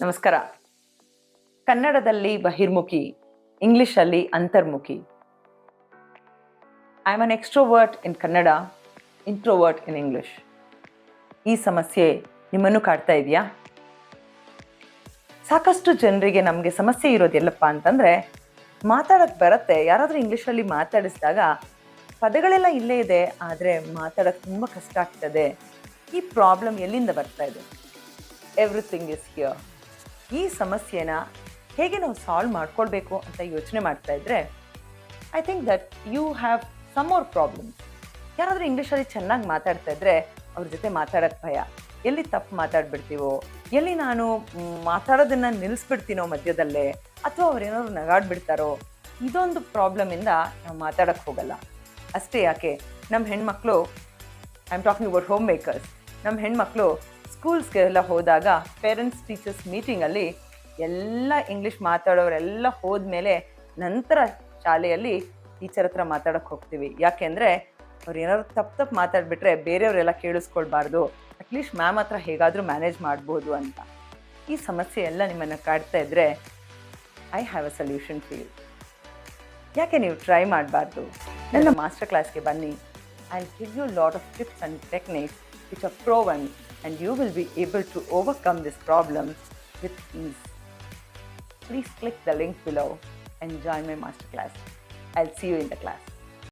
ನಮಸ್ಕಾರ. ಕನ್ನಡದಲ್ಲಿ ಬಹಿರ್ಮುಖಿ, ಇಂಗ್ಲಿಷಲ್ಲಿ ಅಂತರ್ಮುಖಿ. I am an extrovert in Kannada, introvert in English. ಈ ಸಮಸ್ಯೆ ನಿಮ್ಮನ್ನು ಕಾಡ್ತಾ ಇದೆಯಾ? ಸಾಕಷ್ಟು ಜನರಿಗೆ ನಮಗೆ ಸಮಸ್ಯೆ ಇರೋದೆಲ್ಲಪ್ಪ ಅಂತಂದರೆ, ಮಾತಾಡೋಕ್ಕೆ ಬರುತ್ತೆ, ಯಾರಾದರೂ ಇಂಗ್ಲೀಷಲ್ಲಿ ಮಾತಾಡಿಸಿದಾಗ ಪದಗಳೆಲ್ಲ ಇಲ್ಲೇ ಇದೆ, ಆದರೆ ಮಾತಾಡೋಕ್ಕೆ ತುಂಬ ಕಷ್ಟ ಆಗ್ತದೆ. ಈ ಪ್ರಾಬ್ಲಮ್ ಎಲ್ಲಿಂದ ಬರ್ತಾ ಇದೆ? Everything is here. ಈ ಸಮಸ್ಯೆನ ಹೇಗೆ ನಾವು ಸಾಲ್ವ್ ಮಾಡ್ಕೊಳ್ಬೇಕು ಅಂತ ಯೋಚನೆ ಮಾಡ್ತಾ ಇದ್ರೆ, I think that you have some more problems. ಯಾರಾದರೂ ಇಂಗ್ಲೀಷಲ್ಲಿ ಚೆನ್ನಾಗಿ ಮಾತಾಡ್ತಾ ಇದ್ರೆ ಅವ್ರ ಜೊತೆ ಮಾತಾಡೋಕ್ಕೆ ಭಯ. ಎಲ್ಲಿ ತಪ್ಪು ಮಾತಾಡ್ಬಿಡ್ತೀವೋ, ಎಲ್ಲಿ ನಾನು ಮಾತಾಡೋದನ್ನು ನಿಲ್ಲಿಸ್ಬಿಡ್ತೀನೋ ಮಧ್ಯದಲ್ಲೇ, ಅಥವಾ ಅವ್ರೇನಾದ್ರು ನಗಾಡ್ಬಿಡ್ತಾರೋ, ಇದೊಂದು ಪ್ರಾಬ್ಲಮಿಂದ ನಾವು ಮಾತಾಡೋಕ್ಕೆ ಹೋಗಲ್ಲ. ಅಷ್ಟೇ ಯಾಕೆ, ನಮ್ಮ ಹೆಣ್ಮಕ್ಳು, I am talking about home makers, ನಮ್ಮ ಹೆಣ್ಮಕ್ಳು ಸ್ಕೂಲ್ಸ್ಗೆಲ್ಲ ಹೋದಾಗ ಪೇರೆಂಟ್ಸ್ ಟೀಚರ್ಸ್ ಮೀಟಿಂಗಲ್ಲಿ ಎಲ್ಲ ಇಂಗ್ಲೀಷ್ ಮಾತಾಡೋರೆಲ್ಲ ಹೋದ್ಮೇಲೆ ನಂತರ ಶಾಲೆಯಲ್ಲಿ ಟೀಚರ್ ಹತ್ರ ಮಾತಾಡೋಕ್ಕೆ ಹೋಗ್ತೀವಿ. ಯಾಕೆಂದರೆ ಅವ್ರು ಏನಾದ್ರು ತಪ್ಪು ಮಾತಾಡಿಬಿಟ್ರೆ ಬೇರೆಯವರೆಲ್ಲ ಕೇಳಿಸ್ಕೊಳ್ಬಾರ್ದು, ಅಟ್ಲೀಸ್ಟ್ ಮ್ಯಾಮ್ ಹತ್ರ ಹೇಗಾದರೂ ಮ್ಯಾನೇಜ್ ಮಾಡ್ಬೋದು ಅಂತ. ಈ ಸಮಸ್ಯೆ ಎಲ್ಲ ನಿಮ್ಮನ್ನು ಕಾಡ್ತಾ ಇದ್ದರೆ I have a solution for you. ಯಾಕೆ ನೀವು ಟ್ರೈ ಮಾಡಬಾರ್ದು? ನನ್ನ ಮಾಸ್ಟರ್ ಕ್ಲಾಸ್ಗೆ ಬನ್ನಿ. I will give you lot of tips and techniques which are proven, and you will be able to overcome this problem with ease. Please click the link below and join my masterclass. I'll see you in the class.